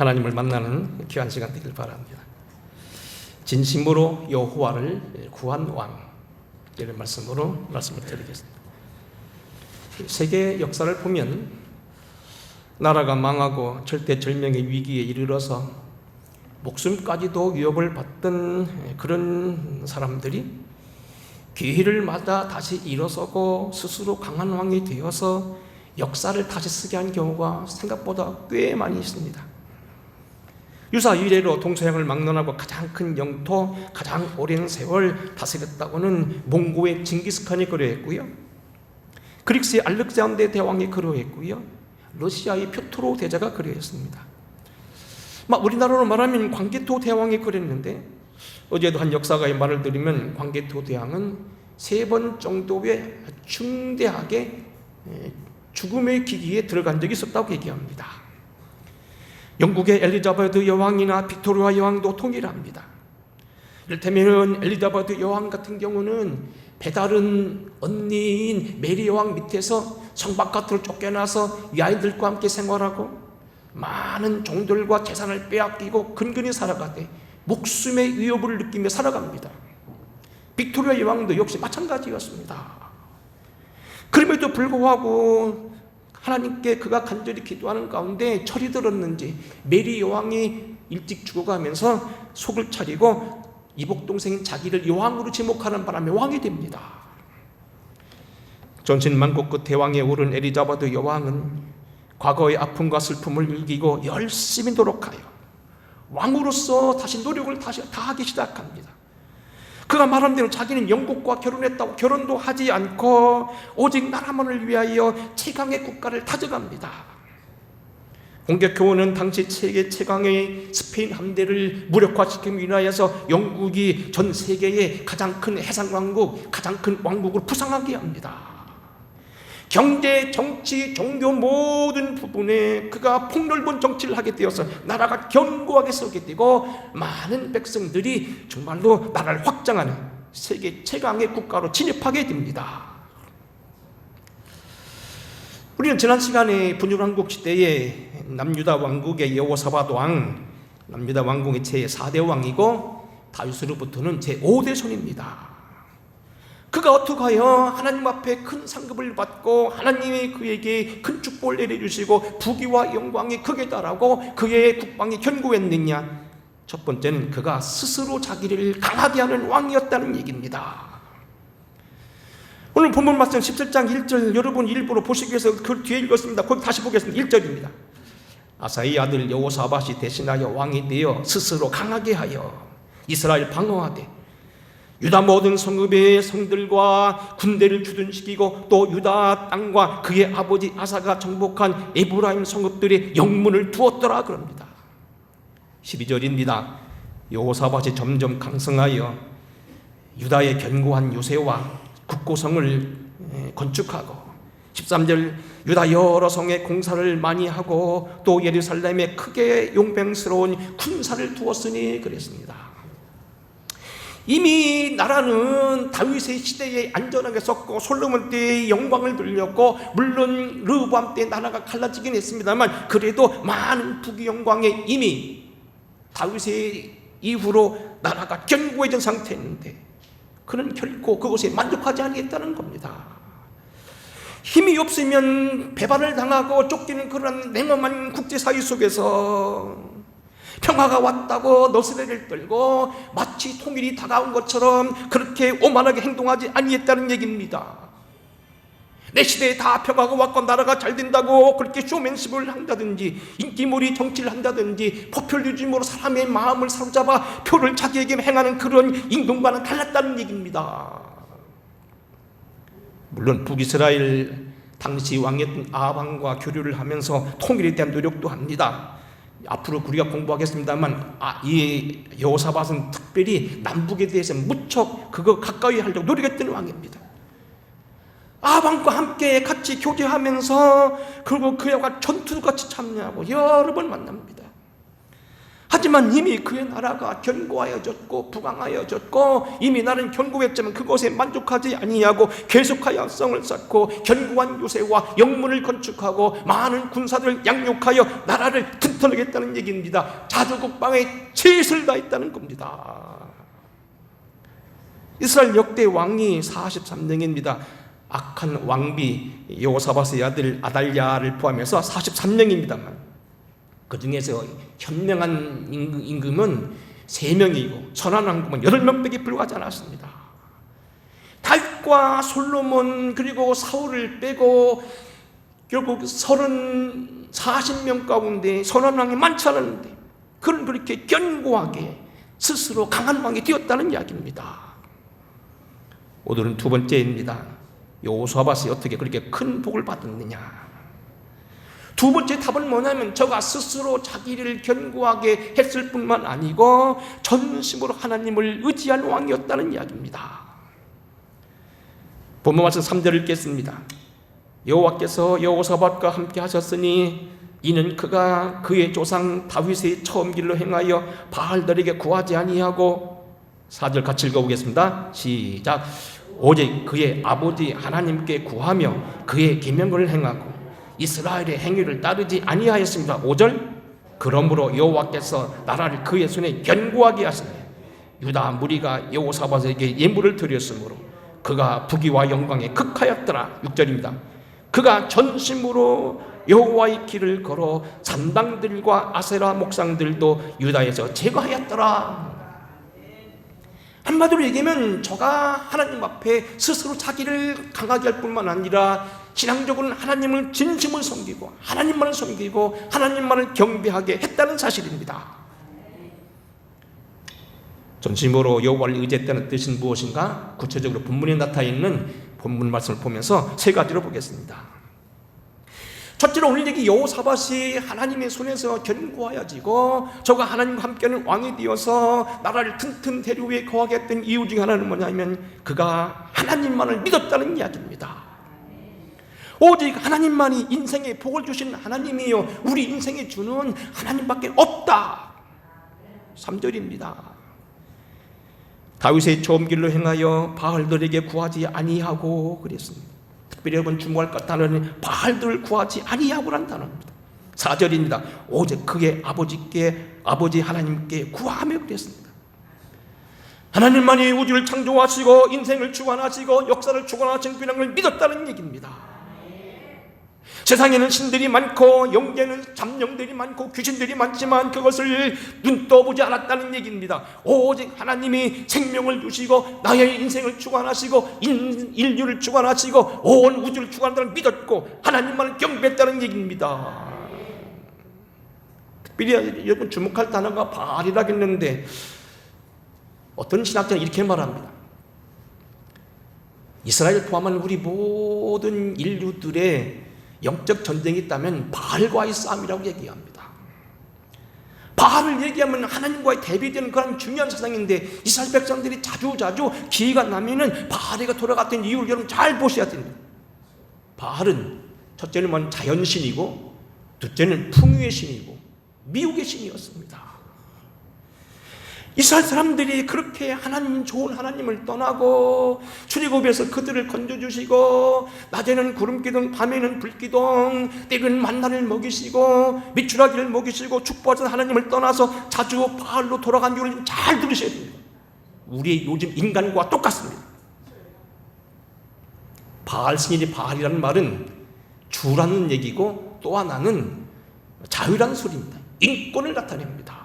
하나님을 만나는 귀한 시간 되길 바랍니다. 진심으로 여호와를 구한 왕, 이런 말씀으로 말씀을 드리겠습니다. 세계 역사를 보면 나라가 망하고 절대절명의 위기에 이르러서 목숨까지도 위협을 받던 그런 사람들이 기회를 맞아 다시 일어서고 스스로 강한 왕이 되어서 역사를 다시 쓰게 한 경우가 생각보다 꽤 많이 있습니다. 유사 이래로 동서양을 막론하고 가장 큰 영토, 가장 오랜 세월 다스렸다고는 몽고의 징기스칸이 그러했고요, 그리스의 알렉산더 대왕이 그러했고요, 러시아의 표트로 대제가 그러했습니다. 우리나라로 말하면 광개토 대왕이 그랬는데, 어제도 한 역사가의 말을 들으면 광개토 대왕은 3번 정도의 중대하게 죽음의 기기에 들어간 적이 있었다고 얘기합니다. 영국의 엘리자베트 여왕이나 빅토리아 여왕도 동일합니다. 이를테면 엘리자베트 여왕 같은 경우는 배다른 언니인 메리 여왕 밑에서 성 바깥으로 쫓겨나서 이 아이들과 함께 생활하고 많은 종들과 재산을 빼앗기고 근근히 살아가되 목숨의 위협을 느끼며 살아갑니다. 빅토리아 여왕도 역시 마찬가지였습니다. 그럼에도 불구하고 하나님께 그가 간절히 기도하는 가운데 철이 들었는지 메리 여왕이 일찍 죽어가면서 속을 차리고 이복 동생인 자기를 여왕으로 지목하는 바람에 왕이 됩니다. 전신만국 끝 대왕에 오른 엘리자베트 여왕은 과거의 아픔과 슬픔을 이기고 열심히 노력하여 왕으로서 다시 노력을 다하기 시작합니다. 그가 말한 대로 자기는 영국과 결혼했다고 결혼도 하지 않고 오직 나라만을 위하여 최강의 국가를 다져갑니다. 공격해오는 당시 세계 최강의 스페인 함대를 무력화시키기 위하여서 영국이 전 세계의 가장 큰 해상왕국, 가장 큰 왕국으로 부상하게 합니다. 경제, 정치, 종교 모든 부분에 그가 폭넓은 정치를 하게 되어서 나라가 견고하게 서게 되고 많은 백성들이 정말로 나라를 확장하는 세계 최강의 국가로 진입하게 됩니다. 우리는 지난 시간에 분열왕국 시대에 남유다 왕국의 여호사밧 왕, 남유다 왕국의 제4대 왕이고 다윗으로부터는 제5대 손입니다. 그가 어떻게 하여 하나님 앞에 큰 상급을 받고 하나님이 그에게 큰 축복을 내려주시고 부귀와 영광이 크게 달하고 그의 국방이 견고했느냐? 첫 번째는 그가 스스로 자기를 강하게 하는 왕이었다는 얘기입니다. 오늘 본문 말씀 17장 1절 여러분 일부러 보시기 위해서 그 뒤에 읽었습니다. 거기 다시 보겠습니다. 1절입니다. 아사의 아들 여호사밧이 대신하여 왕이 되어 스스로 강하게 하여 이스라엘 방어하되 유다 모든 성읍의 성들과 군대를 주둔시키고 또 유다 땅과 그의 아버지 아사가 정복한 에브라임 성읍들의 영문을 두었더라 그럽니다. 12절입니다. 여호사밧이 점점 강성하여 유다의 견고한 요새와 국고성을 건축하고 13절 유다 여러 성에 공사를 많이 하고 또 예루살렘에 크게 용병스러운 군사를 두었으니 그랬습니다. 이미 나라는 다윗의 시대에 안전하게 섰고 솔로몬 때의 영광을 돌렸고 물론 르호보암 때 나라가 갈라지긴 했습니다만 그래도 많은 부귀 영광에 이미 다윗의 이후로 나라가 견고해진 상태였는데 그는 결코 그것에 만족하지 않겠다는 겁니다. 힘이 없으면 배반을 당하고 쫓기는 그런 냉엄한 국제사회 속에서 평화가 왔다고 너스레를 떨고 마치 통일이 다가온 것처럼 그렇게 오만하게 행동하지 아니했다는 얘기입니다. 내 시대에 다 평화가 왔고 나라가 잘 된다고 그렇게 쇼맨십을 한다든지 인기몰이 정치를 한다든지 포퓰리즘으로 사람의 마음을 사로잡아 표를 자기에게 행하는 그런 인동과는 달랐다는 얘기입니다. 물론 북이스라엘 당시 왕이었던 아합 왕과 교류를 하면서 통일에 대한 노력도 합니다. 앞으로 우리가 공부하겠습니다만 이 여호사밧은 특별히 남북에 대해서 무척 그거 가까이 하려고 노력했던 왕입니다. 아합 왕과 함께 같이 교제하면서 그리고 그와 전투같이 참여하고 여러 번 만납니다. 하지만 이미 그의 나라가 견고하여졌고 부강하여졌고 이미 나는 견고했지만 그것에 만족하지 아니하고 계속하여 성을 쌓고 견고한 요새와 영문을 건축하고 많은 군사들을 양육하여 나라를 튼튼하겠다는 얘기입니다. 자주국방에 최선을 다했다는 겁니다. 이스라엘 역대 왕이 43명입니다. 악한 왕비 여호사밧의 아들 아달랴를 포함해서 43명입니다만 그 중에서 현명한 임금은 3명이고 선한 왕금은 8명밖에 불과하지 않았습니다. 다윗과 솔로몬 그리고 사울을 빼고 결국 40명 가운데 선한 왕이 많지 않았는데 그는 그렇게 견고하게 스스로 강한 왕이 되었다는 이야기입니다. 오늘은 두 번째입니다. 여호사밧이 어떻게 그렇게 큰 복을 받았느냐. 두 번째 답은 뭐냐면 저가 스스로 자기를 견고하게 했을 뿐만 아니고 전심으로 하나님을 의지한 왕이었다는 이야기입니다. 본문 말씀 3절을 읽겠습니다. 여호와께서 여호사밧과 함께 하셨으니 이는 그가 그의 조상 다윗의 처음 길로 행하여 바알들에게 구하지 아니하고 4절 같이 읽어보겠습니다. 시작. 오직 그의 아버지 하나님께 구하며 그의 계명을 행하고 이스라엘의 행위를 따르지 아니하였습니다. 5절. 그러므로 여호와께서 나라를 그의 손에 견고하게 하시니 유다 무리가 여호사밧에게 예물을 드렸으므로 그가 부귀와 영광에 극하였더라. 6절입니다. 그가 전심으로 여호와의 길을 걸어 산당들과 아세라 목상들도 유다에서 제거하였더라. 한마디로 얘기하면 저가 하나님 앞에 스스로 자기를 강하게 할 뿐만 아니라 신앙적으로는 하나님을 진심을 섬기고 하나님만을 섬기고 하나님만을 경배하게 했다는 사실입니다. 전심으로 여호와를 의지했다는 뜻은 무엇인가? 구체적으로 본문에 나타나 있는 본문 말씀을 보면서 3가지로 보겠습니다. 첫째로 오늘 얘기 여호사밧이 하나님의 손에서 견고하여지고 저가 하나님과 함께하는 왕이 되어서 나라를 튼튼 대류 위에 거하게 했던 이유 중에 하나는 뭐냐면 그가 하나님만을 믿었다는 이야기입니다. 오직 하나님만이 인생에 복을 주신 하나님이요 우리 인생에 주는 하나님밖에 없다. 3절입니다. 다윗의 처음 길로 행하여 바알들에게 구하지 아니하고 그랬습니다. 특별히 여러분 주목할 것 단어는 바알들을 구하지 아니하고라는 단어입니다. 4절입니다. 오직 그의 아버지 하나님께 구하며 그랬습니다. 하나님만이 우주를 창조하시고 인생을 주관하시고 역사를 주관하신 분량을 믿었다는 얘기입니다. 세상에는 신들이 많고 영계는 잠령들이 많고 귀신들이 많지만 그것을 눈 떠보지 않았다는 얘기입니다. 오직 하나님이 생명을 주시고 나의 인생을 주관하시고 인류를 주관하시고 온 우주를 주관한다는 믿었고 하나님만을 경배했다는 얘기입니다. 특별히 여러분 주목할 단어가 바알이라겠는데 어떤 신학자는 이렇게 말합니다. 이스라엘 포함한 우리 모든 인류들의 영적 전쟁이 있다면 바알과의 싸움이라고 얘기합니다. 바알을 얘기하면 하나님과의 대비되는 그런 중요한 사상인데 이스라엘 백성들이 자주 기회가 나면은 바알에게 돌아갔던 이유를 여러분 잘 보셔야 됩니다. 바알은 첫째는 자연신이고 둘째는 풍요의 신이고 미혹의 신이었습니다. 이스라엘 사람들이 그렇게 하나님 좋은 하나님을 떠나고 출애굽에서 그들을 건져주시고 낮에는 구름기둥 밤에는 불기둥 때로는 만나를 먹이시고 미추라기를 먹이시고 축복하신 하나님을 떠나서 자주 바알로 돌아간 이유를 잘 들으셔야 됩니다. 우리 요즘 인간과 똑같습니다. 바알 신이 바알이라는 말은 주라는 얘기고 또 하나는 자유라는 소리입니다. 인권을 나타냅니다.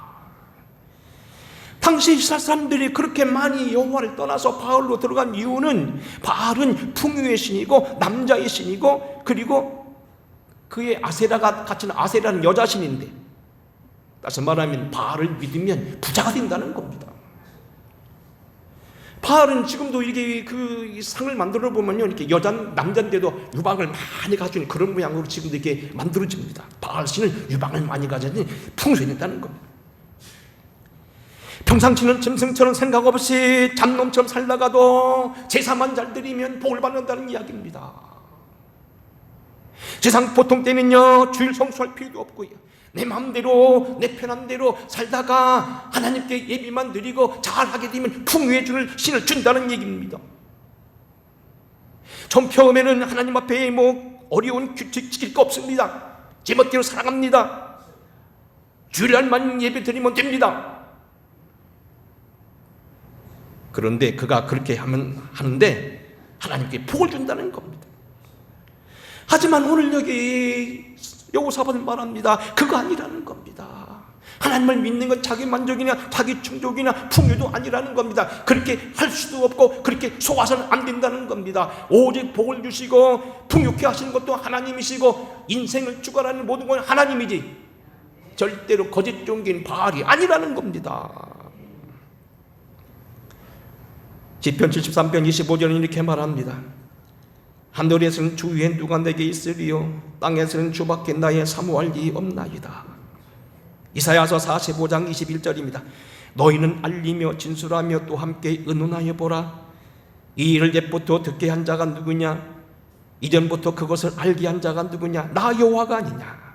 당시 이스라엘 사람들이 그렇게 많이 여호와를 떠나서 바알로 들어간 이유는 바알은 풍요의 신이고 남자의 신이고 그리고 그의 아세라가 같은 아세라는 여자 신인데 다시 말하면 바알을 믿으면 부자가 된다는 겁니다. 바알은 지금도 이게 그 상을 만들어 보면요 이렇게 남자인데도 유방을 많이 가진 그런 모양으로 지금도 이렇게 만들어집니다. 바알 신은 유방을 많이 가지니 풍성이 된다는 겁니다. 평상시는 짐승처럼 생각 없이 잡놈처럼 살다가도 제사만 잘 드리면 복을 받는다는 이야기입니다. 세상 보통 때는요 주일 성수할 필요도 없고요 내 마음대로 내 편한 대로 살다가 하나님께 예비만 드리고 잘하게 되면 풍요의 신을 준다는 얘기입니다. 처음에는 하나님 앞에 어려운 규칙 지킬 거 없습니다. 제멋대로 살아갑니다. 주일날만 예배 드리면 됩니다. 그런데 그가 그렇게 하는데 하나님께 복을 준다는 겁니다. 하지만 오늘 여기 여호사밧은 말합니다. 그거 아니라는 겁니다. 하나님을 믿는 건 자기 만족이나 자기 충족이나 풍요도 아니라는 겁니다. 그렇게 할 수도 없고 그렇게 속아서는 안 된다는 겁니다. 오직 복을 주시고 풍요케 하시는 것도 하나님이시고 인생을 주관하는 모든 건 하나님이지 절대로 거짓 종교인 바알이 아니라는 겁니다. 시편 73편 25절은 이렇게 말합니다. 하늘에서는 주 위에 누가 내게 있으리요 땅에서는 주밖에 나의 사모할 이 없나이다. 이사야서 45장 21절입니다. 너희는 알리며 진술하며 또 함께 의논하여 보라. 이 일을 옛부터 듣게 한 자가 누구냐? 이전부터 그것을 알게 한 자가 누구냐? 나 여호와가 아니냐?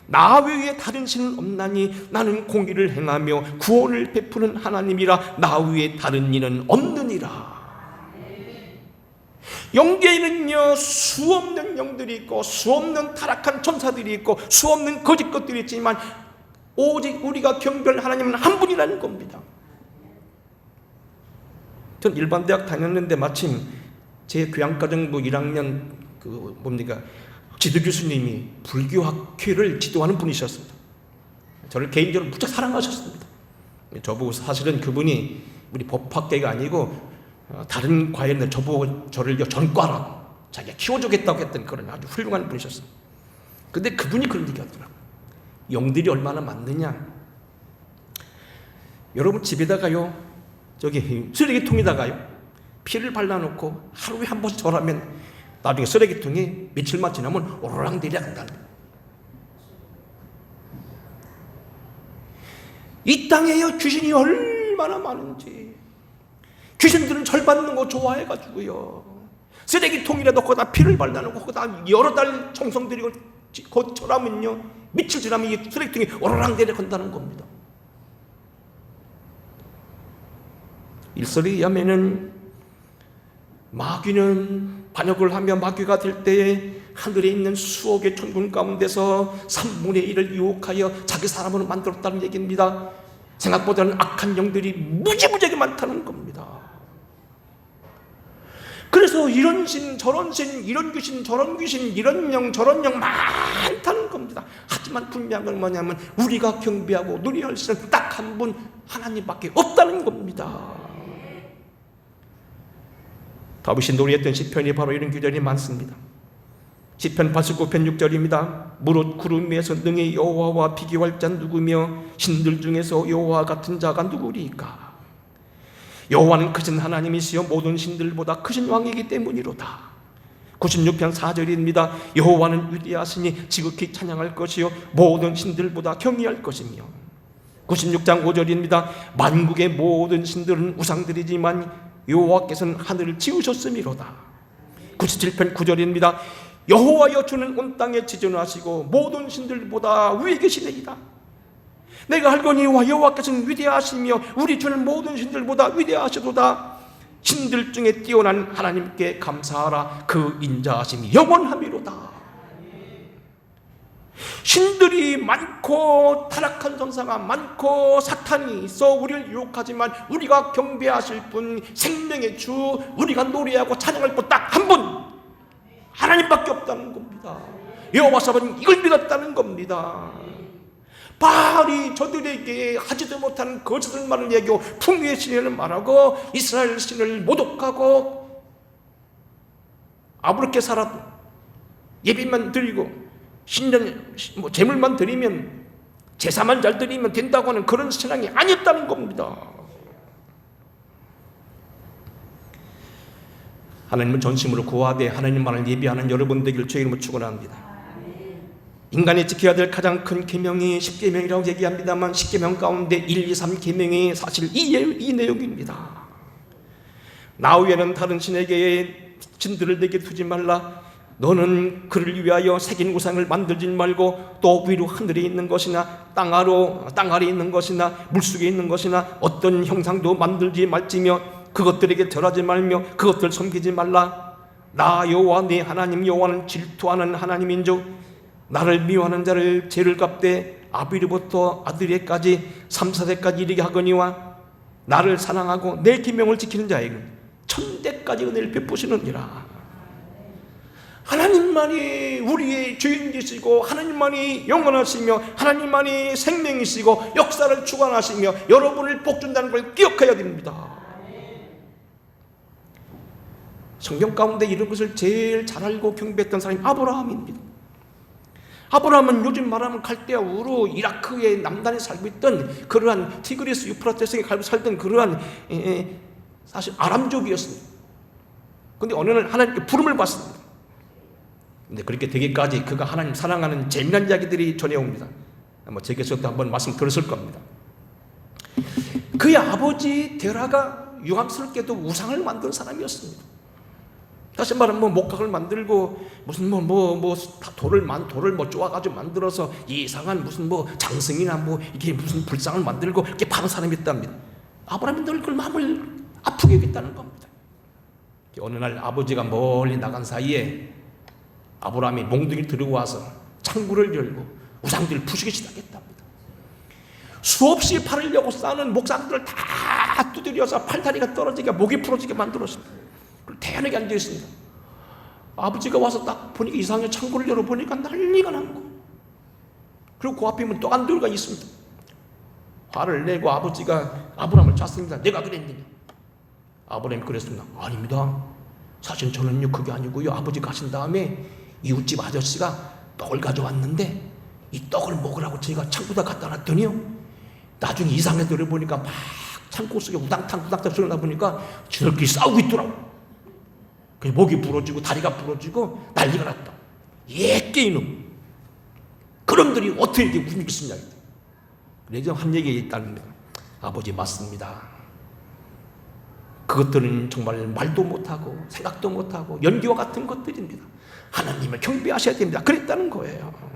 나 외에 다른 신은 없나니 나는 공의를 행하며 구원을 베푸는 하나님이라. 나 외에 다른 이는 없느니라. 영계에는요 수없는 영들이 있고 수없는 타락한 천사들이 있고 수없는 거짓 것들이 있지만 오직 우리가 경배할 하나님은 한 분이라는 겁니다. 전 일반 대학 다녔는데 마침 제 교양과정부 1학년 지도 교수님이 불교학회를 지도하는 분이셨습니다. 저를 개인적으로 무척 사랑하셨습니다. 저보고 사실은 그분이 우리 법학계가 아니고 다른 과외인데 저보고 저를 전과라고 자기가 키워주겠다고 했던 그런 아주 훌륭한 분이셨습니다. 근데 그분이 그런 얘기 하더라고요. 영들이 얼마나 많느냐. 여러분 집에다가요 쓰레기통에다가요 피를 발라놓고 하루에 한 번씩 절하면 나중에 쓰레기통이 며칠만 지나면 오르락 내려간다는 거예요. 이 땅에요 귀신이 얼마나 많은지. 귀신들은 절 받는 거 좋아해가지고요 쓰레기통이라도 거기다 피를 발라놓고 거기다 여러 달 청성들이고 곧 절하면요 며칠 지나면 이 쓰레기통이 오르락 내려간다는 겁니다. 일설에 의하면은 마귀는 반역을 하며 마귀가 될 때에 하늘에 있는 수억의 천군 가운데서 3분의 1을 유혹하여 자기 사람으로 만들었다는 얘기입니다. 생각보다는 악한 영들이 무지무지하게 많다는 겁니다. 그래서 이런 신 저런 신 이런 귀신 저런 귀신 이런 영 저런 영 많다는 겁니다. 하지만 분명한 건 뭐냐면 우리가 경배하고 누려할 신은 딱 한 분 하나님밖에 없다는 겁니다. 다윗이 노래했던 시편이 바로 이런 구절이 많습니다. 시편 89편 6절입니다. 무릇 구름 위에서 능히 여호와와 비교할 자 누구며 신들 중에서 여호와 같은 자가 누구리까? 여호와는 크신 하나님이시여 모든 신들보다 크신 왕이기 때문이로다. 96편 4절입니다. 여호와는 위대하시니 지극히 찬양할 것이요 모든 신들보다 경외할 것이며. 96장 5절입니다. 만국의 모든 신들은 우상들이지만 여호와께서는 하늘을 지으셨음이로다. 97편 9절입니다. 여호와여 주는 온 땅에 지존하시고 모든 신들보다 위에 계시네이다. 내가 알거니와 여호와께서는 위대하시며 우리 주는 모든 신들보다 위대하시도다. 신들 중에 뛰어난 하나님께 감사하라. 그 인자하심이 영원함이로다. 신들이 많고 타락한 전사가 많고 사탄이 있어 우리를 유혹하지만 우리가 경배하실 분 생명의 주 우리가 노래하고 찬양할 분 딱 한 분 하나님밖에 없다는 겁니다. 여호와사밧은 이걸 믿었다는 겁니다. 바알이 저들에게 하지도 못하는 거짓을 말을 얘기하고 풍요의 신을 말하고 이스라엘 신을 모독하고 아무렇게 살아도 예배만 드리고 신전 제물만 드리면 제사만 잘 드리면 된다고 하는 그런 신앙이 아니었다는 겁니다. 하나님은 전심으로 구하되 하나님만을 예배하는 여러분 되기를 주의 이름으로 축원합니다. 인간이 지켜야 될 가장 큰 계명이 10계명이라고 얘기합니다만 10계명 가운데 1, 2, 3계명이 사실 이 내용입니다. 나 외에는 다른 신에게 신들을 내게 두지 말라. 너는 그를 위하여 새긴 우상을 만들지 말고 또 위로 하늘에 있는 것이나 땅 아래 있는 것이나 물속에 있는 것이나 어떤 형상도 만들지 말지며 그것들에게 절하지 말며 그것들 섬기지 말라. 나 여호와 네 하나님 여호와는 질투하는 하나님인즉 나를 미워하는 자를 죄를 갚되 아비로부터 아들에까지 3, 4대까지 이르게 하거니와 나를 사랑하고 내 계명을 지키는 자에게는 천대까지 은혜를 베푸시느니라. 하나님만이 우리의 주인이시고 하나님만이 영원하시며 하나님만이 생명이시고 역사를 주관하시며 여러분을 복준다는 걸 기억해야 됩니다. 성경 가운데 이런 것을 제일 잘 알고 경배했던 사람이 아브라함입니다. 아브라함은 요즘 말하면 갈대아 우르 이라크의 남단에 살고 있던 그러한 티그리스 유프라테스에 살던 그러한 사실 아람족이었습니다. 그런데 어느 날 하나님께 부름을 받습니다. 근데 그렇게 되기까지 그가 하나님 사랑하는 재미난 이야기들이 전해옵니다. 아마 제게서도 한번 말씀 들었을 겁니다. 그의 아버지 데라가 유감스럽게도 우상을 만든 사람이었습니다. 다시 말하면 목각을 만들고 무슨 돌을 쪼아가지고 만들어서 이상한 무슨 장승이나 이게 무슨 불상을 만들고 이렇게 파는 사람이 있답니다. 아브라함이 늘 그 마음을 아프게 했다는 겁니다. 어느 날 아버지가 멀리 나간 사이에 아브라함이 몽둥이를 들고 와서 창구를 열고 우상들을 부수기 시작했답니다. 수없이 팔으려고 싸는 목상들을 다 두드려서 팔다리가 떨어지게 목이 부러지게 만들었습니다. 태연하게 앉아있습니다. 아버지가 와서 딱 보니까 이상하게 창고를 열어보니까 난리가 난 거. 그리고 그 앞에 또 안돌가 있습니다. 화를 내고 아버지가 아브라함을 짰습니다. 내가 그랬느냐? 아브라함이 그랬습니다. 아닙니다. 사실 저는요 그게 아니고요. 아버지 가신 다음에 이웃집 아저씨가 떡을 가져왔는데 이 떡을 먹으라고 제가 창고에다 갖다 놨더니요 나중에 이상하게 들어보니까 막 창고 속에 우당탕 소리 나보니까 저렇게 싸우고 있더라고. 목이 부러지고 다리가 부러지고 난리가 났다. 예끼 이놈. 그놈들이 어떻게 이렇게 무슨 믿겠습니까? 그래서 한 얘기가 있답니다. 아버지 맞습니다. 그것들은 정말 말도 못하고 생각도 못하고 연기와 같은 것들입니다. 하나님을 경배하셔야 됩니다. 그랬다는 거예요.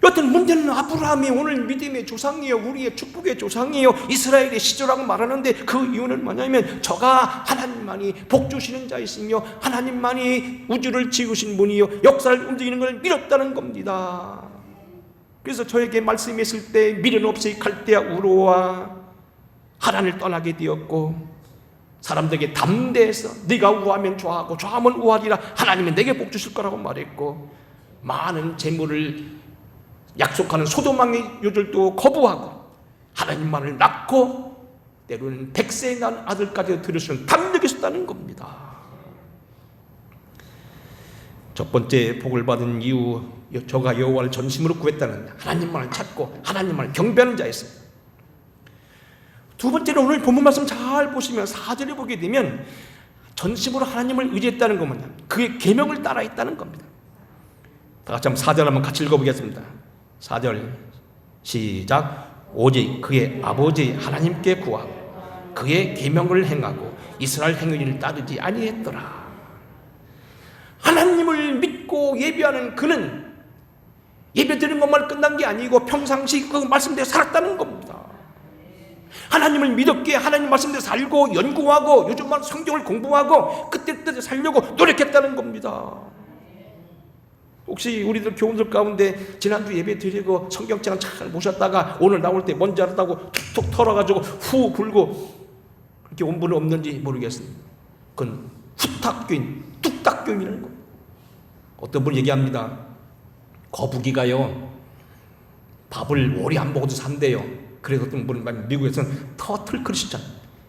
여튼 문제는 아브라함이 오늘 믿음의 조상이에요. 우리의 축복의 조상이에요. 이스라엘의 시조라고 말하는데 그 이유는 뭐냐면 저가 하나님만이 복주시는 자이시며 하나님만이 우주를 지으신 분이요 역사를 움직이는 걸 믿었다는 겁니다. 그래서 저에게 말씀했을 때 미련 없이 갈대아 우르와 하란을 떠나게 되었고 사람들에게 담대해서 네가 우하면 좋아하고 좋아하면 우하리라 하나님은 내게 복 주실 거라고 말했고 많은 재물을 약속하는 소돔왕의 요절도 거부하고 하나님만을 낳고 때로는 100세에 난 아들까지 들으시는 담력이 있었다는 겁니다. 첫 번째 복을 받은 이후 저가 여호와를 전심으로 구했다는 하나님만을 찾고 하나님만을 경배하는 자였습니다. 두 번째는 오늘 본문 말씀 잘 보시면 4절에 보게 되면 전심으로 하나님을 의지했다는 건 뭐냐? 그의 계명을 따라했다는 겁니다. 다 같이 한번 4절 한번 같이 읽어보겠습니다. 4절 시작. 오직 그의 아버지 하나님께 구하고 그의 계명을 행하고 이스라엘 행위를 따르지 아니했더라. 하나님을 믿고 예배하는 그는 예배 드리는 것만 끝난 게 아니고 평상시 그 말씀대로 살았다는 겁니다. 하나님을 믿었기에 하나님 말씀대로 살고 연구하고 요즘만 성경을 공부하고 그때 살려고 노력했다는 겁니다. 혹시 우리들 교우들 가운데 지난주 예배 드리고 성경책을 잘 모셨다가 오늘 나올 때 뭔지 알았다고 툭툭 털어가지고 후 불고 그렇게 온 분은 없는지 모르겠습니다. 그건 후탁교인, 뚝딱교인이라는 겁니다. 어떤 분이 얘기합니다. 거북이가요 밥을 오래 안 먹어도 산대요. 그래서 어떤 분은 미국에서는 터틀 크리스찬,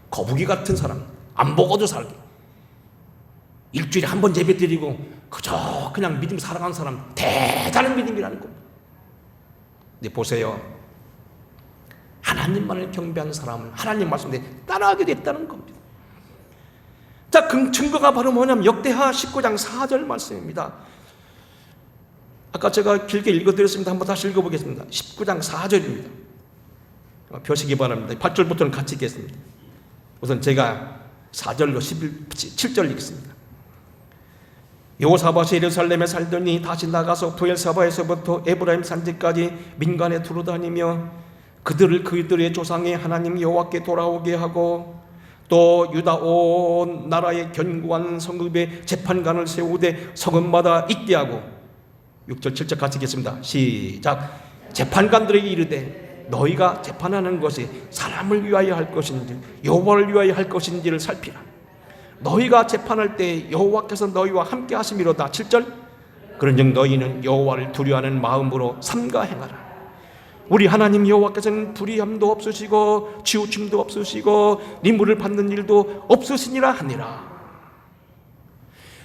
거북이 같은 사람, 안 먹어도 살게. 일주일에 한 번 예배 드리고 그저 그냥 믿음 살아가는 사람, 대단한 믿음이라는 겁니다. 근데 보세요. 하나님만을 경배하는 사람은 하나님 말씀에 따라하게 됐다는 겁니다. 자, 그 증거가 바로 뭐냐면 역대하 19장 4절 말씀입니다. 아까 제가 길게 읽어드렸습니다. 한번 다시 읽어보겠습니다. 19장 4절입니다. 펴시기 바랍니다. 8절부터는 같이 읽겠습니다. 우선 제가 4절로 7절 읽겠습니다. 여호사밧이 예루살렘에 살더니 다시 나가서 부엘사바에서부터 에브라임 산지까지 민간에 두루다니며 그들의 조상의 하나님 여호와께 돌아오게 하고 또 유다 온 나라의 견고한 성읍에 재판관을 세우되 성읍마다 있게 하고 6절 7절 같이 읽겠습니다. 시작. 재판관들에게 이르되 너희가 재판하는 것이 사람을 위하여 할 것인지 여호와를 위하여 할 것인지를 살피라. 너희가 재판할 때 여호와께서 너희와 함께 하심이로다. 7절. 그런즉 너희는 여호와를 두려워하는 마음으로 삼가 행하라. 우리 하나님 여호와께서는 불의함도 없으시고 치우침도 없으시고 림물을 받는 일도 없으시니라 하니라.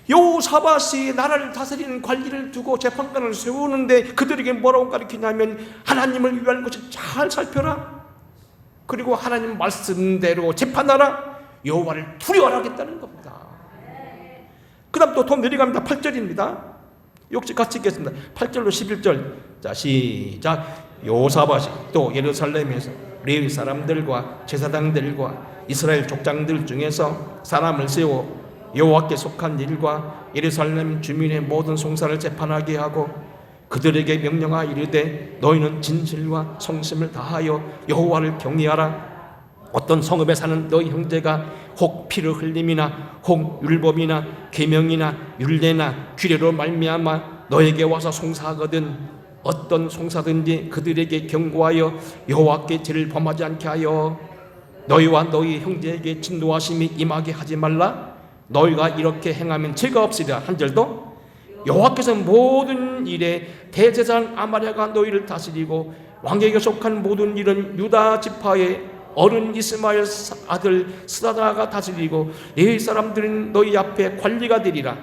여호사밧이 나라를 다스리는 관리를 두고 재판관을 세우는데 그들에게 뭐라고 가르치냐면 하나님을 위한 것을 잘 살펴라. 그리고 하나님 말씀대로 재판하라. 여호와를 두려워하겠다는 겁니다. 그 다음 또 더 내려갑니다. 8절입니다. 역시 같이 읽겠습니다. 8절로 11절. 자, 시작. 여호사밧이 또 예루살렘에서 레위 사람들과 제사장들과 이스라엘 족장들 중에서 사람을 세워 여호와께 속한 일과 예루살렘 주민의 모든 송사를 재판하게 하고 그들에게 명령하여 이르되 너희는 진실과 성심을 다하여 여호와를 경외하라. 어떤 성읍에 사는 너희 형제가 혹 피를 흘림이나 혹 율법이나 계명이나 율례나 규례로 말미암아 너에게 와서 송사하거든 어떤 송사든지 그들에게 경고하여 여호와께 죄를 범하지 않게 하여 너희와 너희 형제에게 진노하심이 임하게 하지 말라. 너희가 이렇게 행하면 죄가 없으리라. 한 절도 여호와께서 모든 일에 대제사장 아마랴가 너희를 다스리고 왕에게 속한 모든 일은 유다 지파의 어른 이스마엘 아들 스다다가 다스리고 레위 사람들은 너희 앞에 관리가 되리라.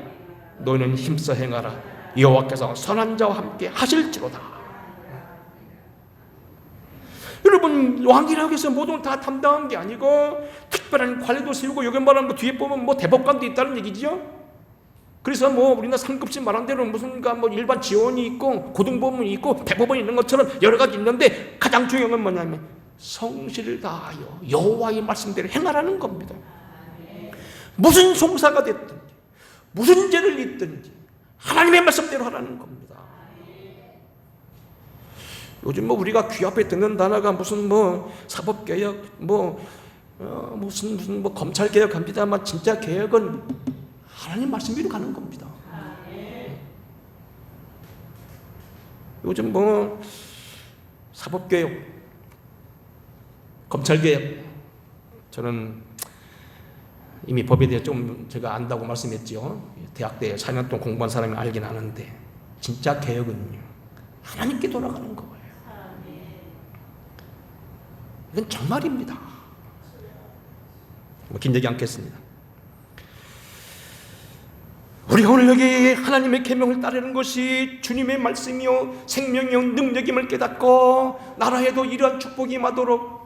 너희는 힘써 행하라. 여호와께서 선한 자와 함께 하실지로다. 여러분, 왕이라고 해서 모든 걸 다 담당한 게 아니고 특별한 관리도 세우고 여기 말하는 거 뒤에 보면 뭐 대법관도 있다는 얘기죠. 그래서 뭐 우리나라 3급씩 말한 대로 무슨 뭐 일반 지원이 있고 고등법원이 있고 대법원이 있는 것처럼 여러 가지 있는데 가장 중요한 건 뭐냐면 성실을 다하여 여호와의 말씀대로 행하라는 겁니다. 무슨 송사가 됐든지 무슨 죄를 있든지 하나님의 말씀대로 하라는 겁니다. 요즘 뭐 우리가 귀 앞에 듣는 단어가 무슨 뭐 사법개혁 무슨 뭐 검찰개혁 합니다만 진짜 개혁은 하나님 말씀대로 가는 겁니다. 요즘 뭐 사법개혁 검찰개혁 저는 이미 법에 대해 좀 제가 안다고 말씀했죠. 대학 때 4년 동안 공부한 사람이 알긴 아는데 진짜 개혁은요 하나님께 돌아가는 거예요. 이건 정말입니다. 긴장하지 않겠습니다. 우리가 오늘 여기 하나님의 계명을 따르는 것이 주님의 말씀이요 생명이요 능력임을 깨닫고 나라에도 이러한 축복이 임하도록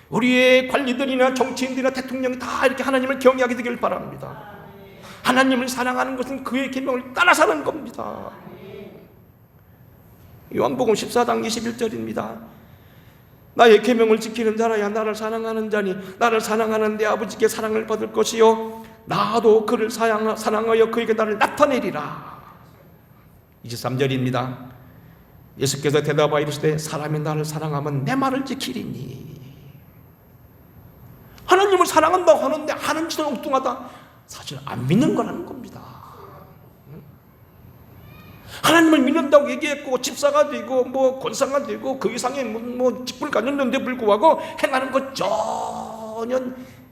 우리의 관리들이나 정치인들이나 대통령이 다 이렇게 하나님을 경외하게 되기를 바랍니다. 하나님을 사랑하는 것은 그의 계명을 따라 사는 겁니다. 요한복음 14장 21절입니다. 나의 계명을 지키는 자라야 나를 사랑하는 자니 나를 사랑하는 내 아버지께 사랑을 받을 것이요 나도 그를 사랑하여 그에게 나를 나타내리라. 23절입니다. 예수께서 대답하여 이르시되 사람이 나를 사랑하면 내 말을 지키리니. 하나님을 사랑한다고 하는데 하는 짓은 엉뚱하다. 사실 안 믿는 거라는 겁니다. 하나님을 믿는다고 얘기했고 집사가 되고 뭐 권사가 되고 그 이상의 뭐 직분을 가졌는데 불구하고 행하는 것 전혀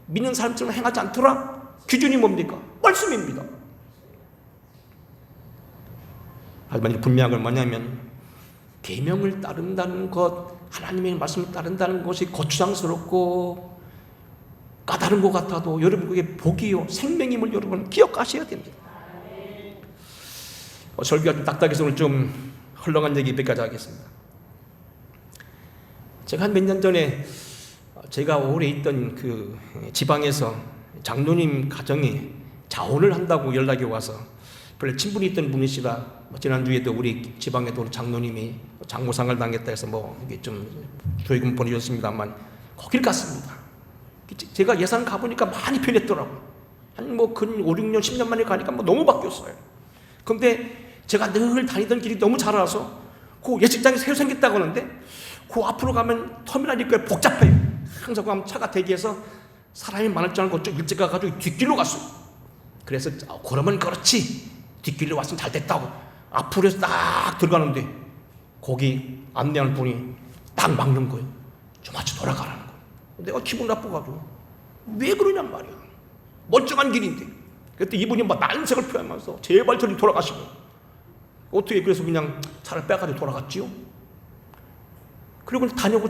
믿는 사람처럼 행하지 않더라. 기준이 뭡니까? 말씀입니다. 하지만 분명한 건 뭐냐면 계명을 따른다는 것, 하나님의 말씀을 따른다는 것이 거추장스럽고 까다로운 것 같아도 여러분 그게 복이요 생명임을 여러분 기억하셔야 됩니다. 설교가 좀 딱딱해서 오늘 좀 헐렁한 얘기 몇 가지 하겠습니다. 제가 한 몇 년 전에 제가 오래 있던 그 지방에서 장로님 가정에 자원을 한다고 연락이 와서 별로 친분이 있던 분이시라 지난주에도 우리 지방에도 장로님이 장모상을 당했다 해서 뭐 이게 좀 조의금 보내줬습니다만 거길 갔습니다. 제가 예산 가보니까 많이 변했더라고요. 한 뭐 근 5, 6년, 10년 만에 가니까 뭐 너무 바뀌었어요. 근데 제가 늘 다니던 길이 너무 잘 알아서 그 예식장이 새로 생겼다고 하는데 그 앞으로 가면 터미널이 꽤 복잡해요. 항상 가면 차가 대기해서 사람이 많을 줄 알고 좀 일찍 가가지고 뒷길로 갔어요. 그래서 그러면 그렇지, 뒷길로 왔으면 잘 됐다고 앞으로 해서 딱 들어가는데 거기 안내하는 분이 딱 막는 거예요. 좀 같이 돌아가라는 거예요. 내가 기분 나빠가지고 왜 그러냔 말이야. 멀쩡한 길인데. 그때 이분이 막 난색을 표하면서 제발 저리 돌아가시고, 어떻게 그래서 그냥 차를 빼가지고 돌아갔지요. 그리고 다녀고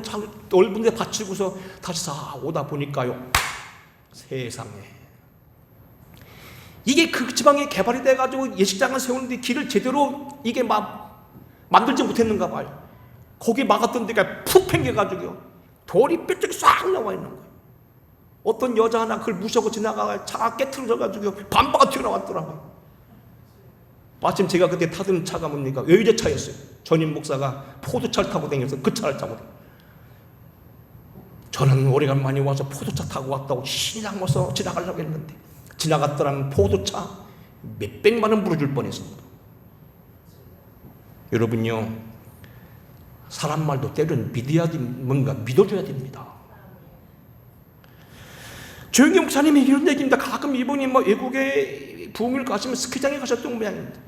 넓은 데 받치고서 다시 사 오다 보니까요, 세상에 이게 그 지방에 개발이 돼가지고 예식장을 세우는데 길을 제대로 이게 막 만들지 못했는가 봐요. 거기 막았던 데가 푹 팽개가지고요, 돌이 뾰족이 싹 나와 있는 거예요. 어떤 여자 하나 그걸 무시하고 지나가가 차가 깨트려져가지고 반바가 튀어나왔더라고요. 마침 제가 그때 타던 차가 뭡니까? 외제차였어요. 전임 목사가 포도차를 타고 다녀서 그 차를 타고 다녀요. 저는 오래간만에 와서 포도차 타고 왔다고 신랑 와서 지나가려고 했는데 지나갔더라면 포도차 몇백만 원 물어줄 뻔했습니다. 여러분요, 사람 말도 때로는 뭔가 믿어줘야 됩니다. 조영기 목사님이 이런 얘기입니다. 가끔 이분이 외국에 부흥을 가시면 스키장에 가셨던 모양입니다.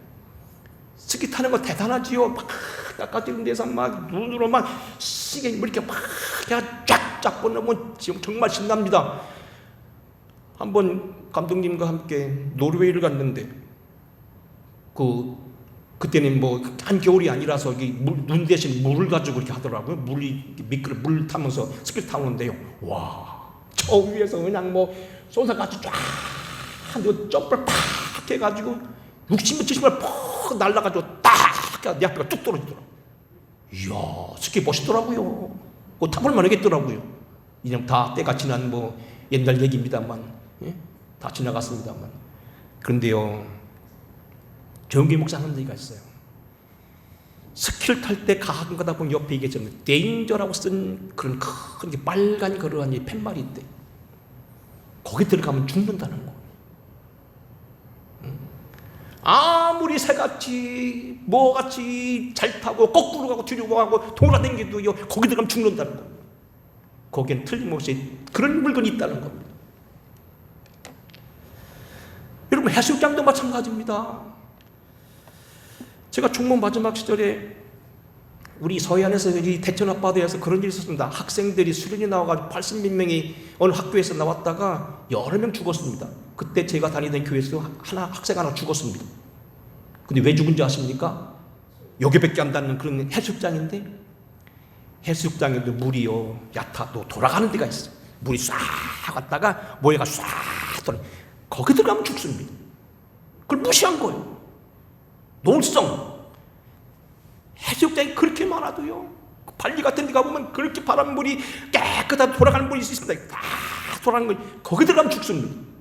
스키 타는 거 대단하지요. 막 깎아지는 데서 막 눈으로 막 시계 이렇게 막 쫙쫙 뻗으면 지금 정말 신납니다. 한번 감독님과 함께 노르웨이를 갔는데 그때는 한겨울이 아니라서 눈 대신 물을 가지고 이렇게 하더라고요. 물 타면서 스키를 타는데요. 와, 저 위에서 그냥 쏜살같이 쫙 점프를 팍 해가지고 60m, 70m 퍽 날라가지고 딱 내 앞에가 뚝 떨어지더라고요. 이야, 스키 멋있더라고요. 타볼만 하겠더라고요. 그냥 다 때가 지난 옛날 얘기입니다만, 예? 다 지나갔습니다만. 그런데요, 조영기 목사 하는 얘기가 있어요. 스키를 탈 때 가끔 가다 보면 옆에 이게 좀 데인저라고 쓴 그런 큰 빨간 그러한 이 팻말이 있대. 거기 들어가면 죽는다는 거. 아무리 새같이 뭐같이 잘 타고 거꾸로 가고 뒤로 가고 돌아다니기도요, 거기 들어가면 죽는다는 겁니다. 거기엔 틀림없이 그런 물건이 있다는 겁니다. 여러분, 해수욕장도 마찬가지입니다. 제가 총무 마지막 시절에 우리 서해안에서 이 대천 앞바다에서 그런 일이 있었습니다. 학생들이 수련이 나와가지고 80몇 명이 어느 학교에서 나왔다가 여러 명 죽었습니다. 그때 제가 다니던 교회에서 학생 하나 죽었습니다. 근데 왜 죽은지 아십니까? 여기밖에 안 닿는 그런 해수욕장인데, 해수욕장에도 물이요, 얕아도 돌아가는 데가 있어요. 물이 싹 왔다가 모래가 싹 돌아, 거기 들어가면 죽습니다. 그걸 무시한 거예요. 놀성. 해수욕장이 그렇게 많아도요, 발리 같은 데 가보면 그렇게 바닷물이 깨끗하게 돌아가는 물이 있습니다. 다 돌아가는 거, 거기 들어가면 죽습니다.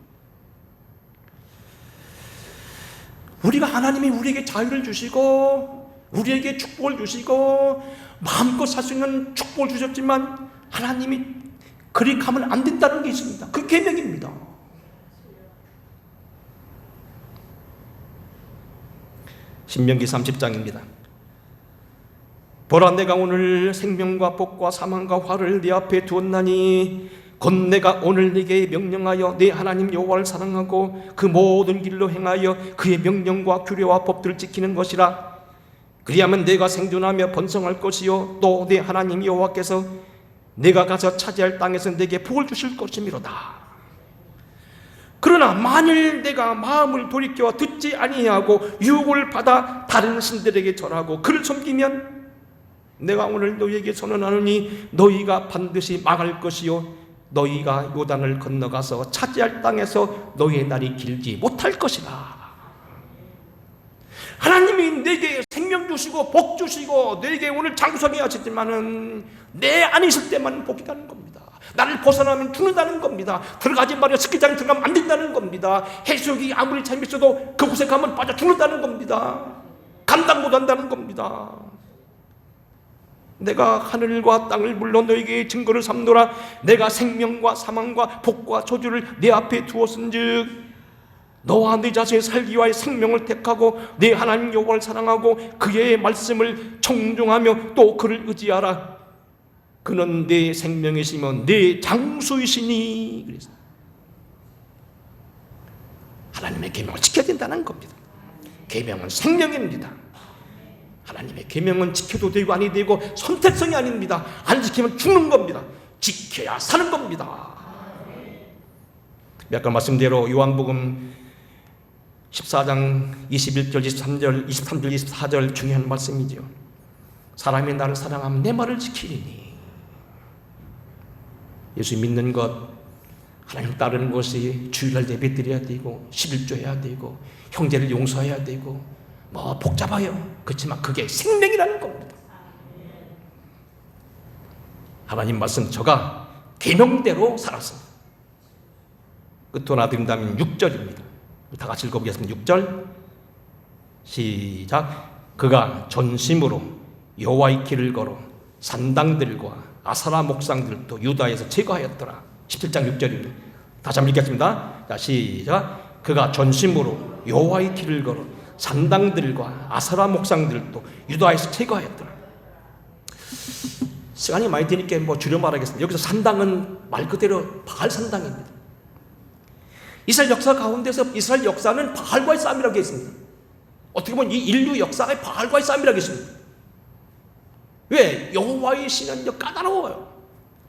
우리가 하나님이 우리에게 자유를 주시고 우리에게 축복을 주시고 마음껏 살 수 있는 축복을 주셨지만 하나님이 그리 가면 안 된다는 게 있습니다. 그 계명입니다. 신명기 30장입니다. 보라, 내가 오늘 생명과 복과 사망과 화를 네 앞에 두었나니 곧 내가 오늘 네게 명령하여 네 하나님 여호와를 사랑하고 그 모든 길로 행하여 그의 명령과 규례와 법들을 지키는 것이라. 그리하면 내가 생존하며 번성할 것이요 또 네 하나님 여호와께서 내가 가서 차지할 땅에서 내게 복을 주실 것이미로다. 그러나 만일 내가 마음을 돌이켜 듣지 아니하고 유혹을 받아 다른 신들에게 절하고 그를 섬기면 내가 오늘 너희에게 선언하노니 너희가 반드시 망할 것이요 너희가 요단을 건너가서 차지할 땅에서 너희의 날이 길지 못할 것이다. 하나님이 내게 생명 주시고 복 주시고 내게 오늘 장수하게 하시지만은 내 안에 있을 때만 복이라는 겁니다. 나를 벗어나면 죽는다는 겁니다. 들어가지 말고 스키장에 들어가면 안 된다는 겁니다. 해수욕이 아무리 재밌어도 그곳에 가면 빠져 죽는다는 겁니다. 감당 못한다는 겁니다. 내가 하늘과 땅을 물러 너에게 증거를 삼노라. 내가 생명과 사망과 복과 저주를 내 앞에 두었은즉 너와 네 자신의 살기 위하여 생명을 택하고 네 하나님 여호와를 사랑하고 그의 말씀을 청종하며 또 그를 의지하라. 그는 내 생명이시며 내 장수이시니. 그래서 하나님의 계명을 지켜야 된다는 겁니다. 계명은 생명입니다. 하나님의 계명은 지켜도 되고 아니 되고 선택성이 아닙니다. 안 지키면 죽는 겁니다. 지켜야 사는 겁니다. 아까 말씀대로 요한복음 14장 21절, 23절, 24절 중요한 말씀이죠. 사람이 나를 사랑하면 내 말을 지키리니. 예수 믿는 것, 하나님 따르는 것이 주일날 예배 드려야 되고 11조 해야 되고 형제를 용서해야 되고 뭐 복잡해요. 그렇지만 그게 생명이라는 겁니다. 하나님 말씀 저가 계명대로 살았습니다. 끝으로 나드린다면 6절입니다. 다 같이 읽어보겠습니다. 6절 시작. 그가 전심으로 여호와의 길을 걸어 산당들과 아사라 목상들도 유다에서 제거하였더라. 17장 6절입니다. 다시 한번 읽겠습니다. 자, 시작. 그가 전심으로 여호와의 길을 걸어 산당들과 아사라 목상들도 유다에서 제거하였더라. 시간이 많이 드니까 뭐 줄여 말하겠습니다. 여기서 산당은 말 그대로 바알 산당입니다. 이스라엘 역사 가운데서 이스라엘 역사는 바알과의 싸움이라고 했습니다. 어떻게 보면 이 인류 역사가 바알과의 싸움이라고 했습니다. 왜? 여호와의 신은 까다로워요.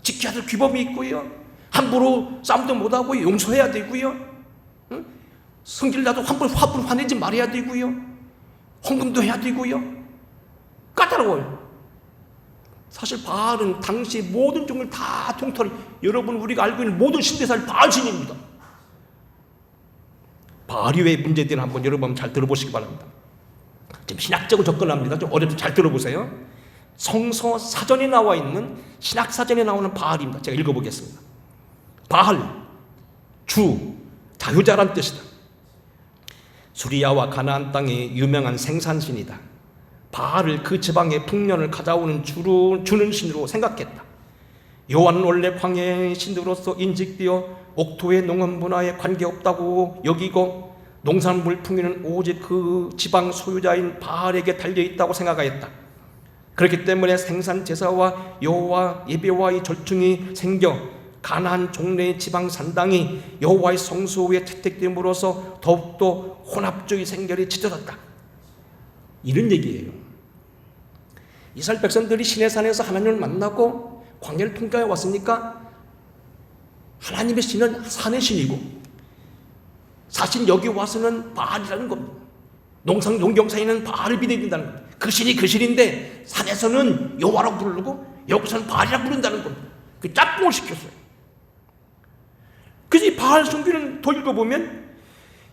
지켜야 될 규범이 있고요. 함부로 싸움도 못하고 용서해야 되고요. 응? 성질 나도 함부로 화내지 말아야 되고요. 헌금도 해야 되고요. 까다로워요. 사실 바알은 당시 모든 종을 다 통틀어 여러분 우리가 알고 있는 모든 신대사를 바알신입니다. 바알이 왜 문제되나 한번 여러분 잘 들어보시기 바랍니다. 지금 신학적으로 접근합니다. 좀 어렵게 잘 들어보세요. 성서 사전에 나와 있는 신학 사전에 나오는 바알입니다. 제가 읽어보겠습니다. 바알, 주, 자유자란 뜻이다. 수리아와 가나안 땅의 유명한 생산신이다. 바알을 그 지방의 풍년을 가져오는 주는 신으로 생각했다. 여호와는 원래 광야의 신으로서 인식되어 옥토의 농업 문화에 관계없다고 여기고 농산물 풍요는 오직 그 지방 소유자인 바알에게 달려있다고 생각하였다. 그렇기 때문에 생산 제사와 여호와 예배와의 절충이 생겨 가나안 종래의 지방 산당이 여호와의 성소에 채택됨으로써 더욱더 혼합주의 생결이 짙어졌다. 이런 얘기예요. 이스라엘 백성들이 시내산에서 하나님을 만나고 광야를 통과해 왔으니까 하나님의 신은 산의 신이고 사실 여기 와서는 바알이라는 겁니다. 농경사에는 바알을 믿어야 된다는 겁니다. 그 신이 그 신인데 산에서는 여호와라고 부르고 여기서는 바알이라고 부른다는 겁니다. 그 짝꿍을 시켰어요. 그래서 바알 숭배는 더 읽어보면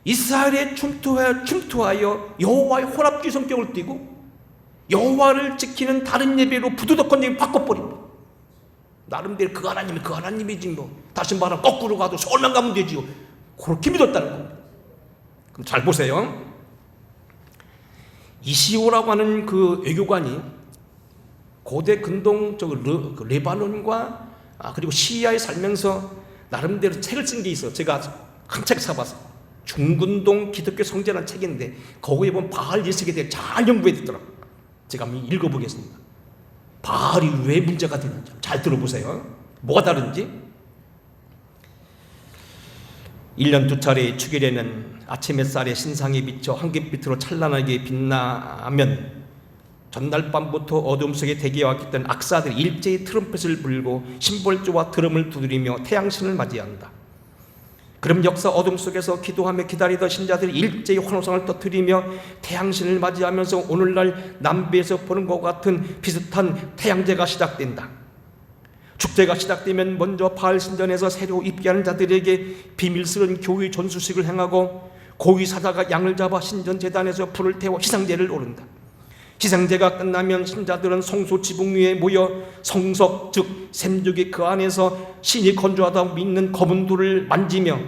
이스라엘에 침투하여 여호와의 혼합주의 성격을 띠고 여호와를 지키는 다른 예배로 부두덕한 예배 바꿔버립니다. 나름대로 그 하나님이 그 하나님이지 뭐 다시 말하면 거꾸로 가도 서울만 가면 되지요. 그렇게 믿었다는 겁니다. 그럼 잘 보세요. 이시오라고 하는 그 외교관이 고대 근동 레바논과 그리고 시리아에 살면서 나름대로 책을 쓴 게 있어요. 제가 한 책 사봤어요. 중근동 기독교 성전이라는 책인데 거기에 보면 바알 예식에 대해 잘 연구해 뒀더라고요. 제가 한번 읽어보겠습니다. 바알이 왜 문제가 되는지 잘 들어보세요. 뭐가 다른지. 1년 2차례 축일에는 아침 햇살에 신상이 비쳐 황금빛으로 찬란하게 빛나면 전날 밤부터 어둠 속에 대기해왔던 악사들이 일제히 트럼펫을 불고 심벌조와 드럼을 두드리며 태양신을 맞이한다. 그럼 역사 어둠 속에서 기도하며 기다리던 신자들이 일제히 환호성을 터뜨리며 태양신을 맞이하면서 오늘날 남배에서 보는 것 같은 비슷한 태양제가 시작된다. 축제가 시작되면 먼저 바알 신전에서 새로 입기하는 자들에게 비밀스러운 교회 전수식을 행하고 고위 사자가 양을 잡아 신전 제단에서 불을 태워 희상제를 오른다. 희생제가 끝나면 신자들은 성소 지붕 위에 모여 성석 즉 샘죽이 그 안에서 신이 건조하다고 믿는 검은 돌을 만지며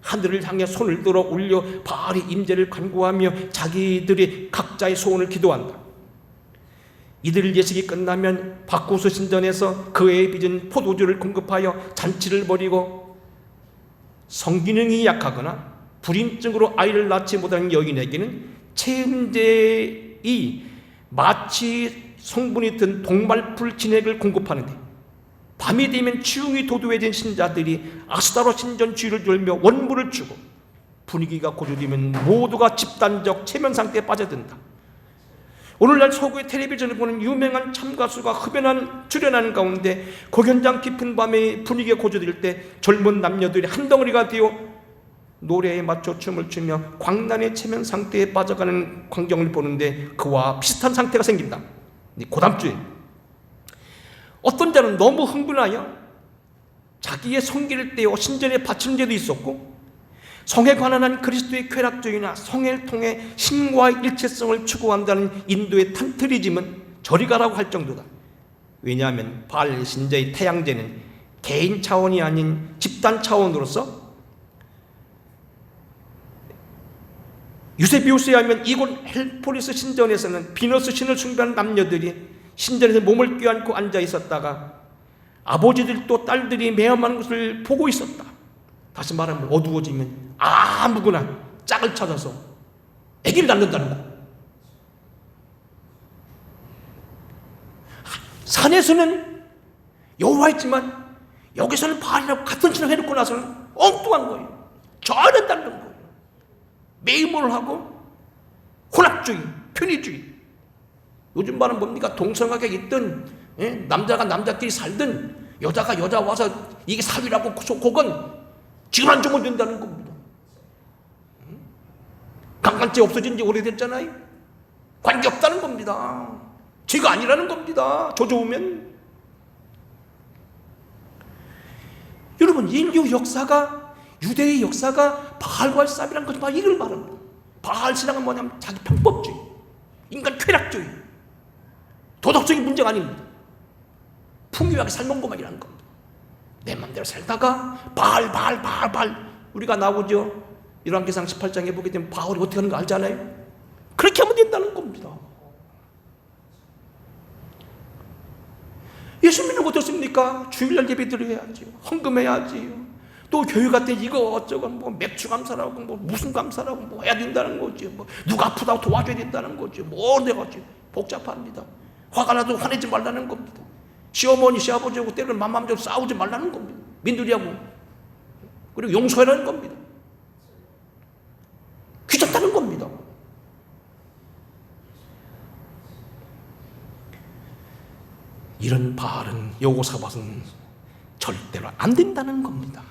하늘을 향해 손을 들어 올려 바알의 임재를 간구하며 자기들이 각자의 소원을 기도한다. 이들 예식이 끝나면 바쿠스 신전에서 그에 빚은 포도주를 공급하여 잔치를 벌이고 성기능이 약하거나 불임증으로 아이를 낳지 못하는 여인에게는 체은제이 마치 성분이 든 동말풀 진액을 공급하는데, 밤이 되면 치웅이 도도해진 신자들이 아스타로 신전 주의를 돌며 원물을 주고 분위기가 고조되면 모두가 집단적 체면 상태에 빠져든다. 오늘날 서구의 텔레비전을 보는 유명한 참가수가 흡연한 출연하는 가운데 공연장 깊은 밤에 분위기가 고조될 때 젊은 남녀들이 한 덩어리가 되어 노래에 맞춰 춤을 추며 광란의 체면 상태에 빠져가는 광경을 보는데 그와 비슷한 상태가 생긴다. 그 다음 주에 어떤 자는 너무 흥분하여 자기의 성기를 떼어 신전에 바치는 죄도 있었고, 성에 관한 한 그리스도의 쾌락주의나 성을 통해 신과의 일체성을 추구한다는 인도의 탄트리즘은 저리 가라고 할 정도다. 왜냐하면 바알 신자의 태양제는 개인 차원이 아닌 집단 차원으로서, 유세비우스에 하면 이곳 헬포리스 신전에서는 비너스 신을 숭배하는 남녀들이 신전에서 몸을 껴안고 앉아 있었다가 아버지들도 딸들이 매험하는 것을 보고 있었다. 다시 말하면 어두워지면 아무거나 짝을 찾아서 아기를 낳는다는 거. 산에서는 여호와있지만 여기서는 바알이라고 같은 신을 해놓고 나서는 엉뚱한 거예요. 져야 된다는 거예요. 매임을 하고 혼합주의, 편의주의. 요즘 말은 뭡니까? 동성하게 있든, 남자가 남자끼리 살든, 여자가 여자 와서 이게 사위라고 그건 지금 안 주면 된다는 겁니다. 강간죄 없어진 지 오래됐잖아요. 관계없다는 겁니다. 죄가 아니라는 겁니다. 저 좋으면. 여러분, 인류 역사가, 유대의 역사가 바알과 삽이라는 것이 바로 이걸 말합니다. 바알 신앙은 뭐냐면 자기 편법주의, 인간 쾌락주의, 도덕적인 문제가 아닙니다. 풍요하게 살는 것만이라는 겁니다. 내 맘대로 살다가 바알 우리가 나오죠. 열왕기상 18장에 보게 되면 바알이 어떻게 하는 거 알잖아요. 그렇게 하면 된다는 겁니다. 예수 믿는 거 어떻습니까? 주일날 예배 드려야지요. 헌금해야지요. 또 교회 갈 때 이거 어쩌고 뭐 맥주 감사라고 뭐 무슨 감사라고 뭐 해야 된다는 거지. 뭐 누가 아프다고 도와줘야 된다는 거지. 뭐 내가지 복잡합니다. 화가 나도 화내지 말라는 겁니다. 시어머니 시아버지하고 때로는 맘맘대로 싸우지 말라는 겁니다. 민들이하고. 그리고 용서하라는 겁니다. 귀찮다는 겁니다. 이런 바알은 여호사밧은 절대로 안 된다는 겁니다.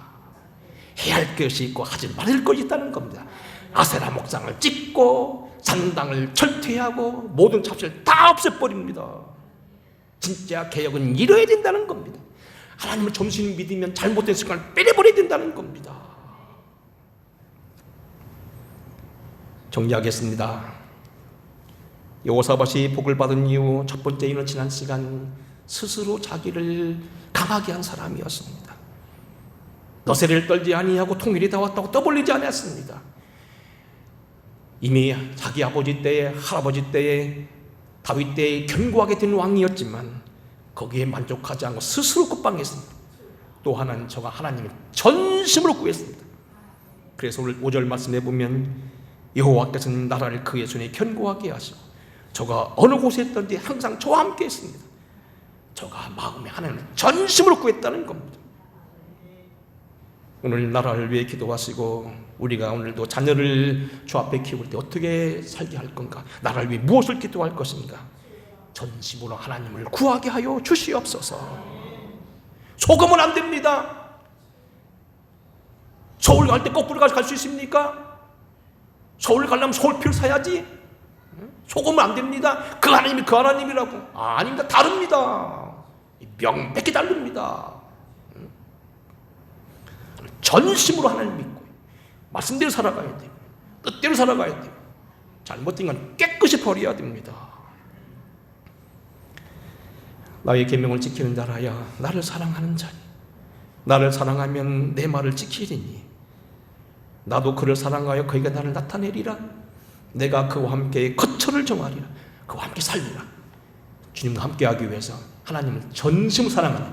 해야 할 것이 있고 하지 말을 것이 있다는 겁니다. 아세라 목상을 찍고 산당을 철퇴하고 모든 잡신을 다 없애버립니다. 진짜 개혁은 이뤄야 된다는 겁니다. 하나님을 점심 믿으면 잘못된 습관을 빼내버려야 된다는 겁니다. 정리하겠습니다. 여호사밧이 복을 받은 이후 첫 번째는 지난 시간 스스로 자기를 강하게 한 사람이었습니다. 너새를 떨지 아니하고 통일이 다 왔다고 떠벌리지 않았습니다. 이미 자기 아버지 때에 할아버지 때에 다윗 때에 견고하게 된 왕이었지만 거기에 만족하지 않고 스스로 끝방했습니다. 또 하나는 저가 하나님을 전심으로 구했습니다. 그래서 오늘 5절 말씀해 보면 여호와께서는 나라를 그의 손에 견고하게 하시고 저가 어느 곳에 있든지 항상 저와 함께 했습니다. 저가 마음에 하나님을 전심으로 구했다는 겁니다. 오늘 나라를 위해 기도하시고 우리가 오늘도 자녀를 주 앞에 키울 때 어떻게 살게 할 건가, 나라를 위해 무엇을 기도할 것인가, 전심으로 하나님을 구하게 하여 주시옵소서. 속으면 안 됩니다. 서울 갈 때 거꾸로 가서 갈 수 있습니까? 서울 가려면 서울표를 사야지. 속으면 안 됩니다. 그 하나님이 그 하나님이라고. 아닙니다. 다릅니다. 명백히 다릅니다. 전심으로 하나님 믿고 말씀대로 살아가야 돼요. 뜻대로 살아가야 돼요. 잘못된 건 깨끗이 버려야 됩니다. 나의 계명을 지키는 자라야 나를 사랑하는 자니 나를 사랑하면 내 말을 지키리니 나도 그를 사랑하여 그에게 나를 나타내리라. 내가 그와 함께 거처를 정하리라. 그와 함께 살리라. 주님과 함께하기 위해서 하나님을 전심으로 사랑하는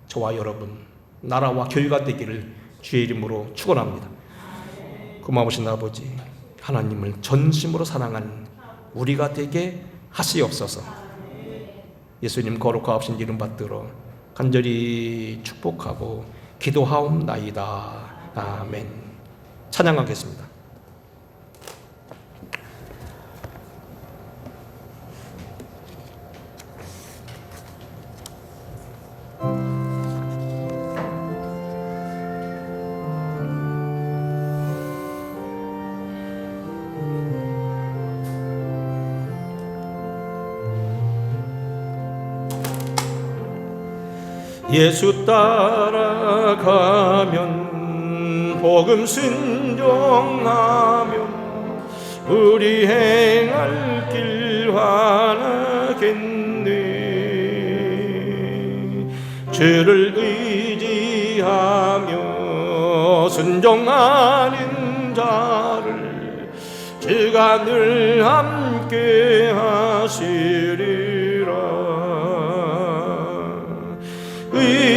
저와 여러분 나라와 교회가 되기를 주의 이름으로 축원합니다. 고마우신 아버지 하나님을 전심으로 사랑하는 우리가 되게 하시옵소서. 예수님 거룩하신 이름 받들어 간절히 축복하고 기도하옵나이다. 아멘. 찬양하겠습니다. 예수 따라가면 복음 순종하면 우리 행할 길 하나겠네. 주를 의지하며 순종하는 자를 주가 늘 함께 하시리.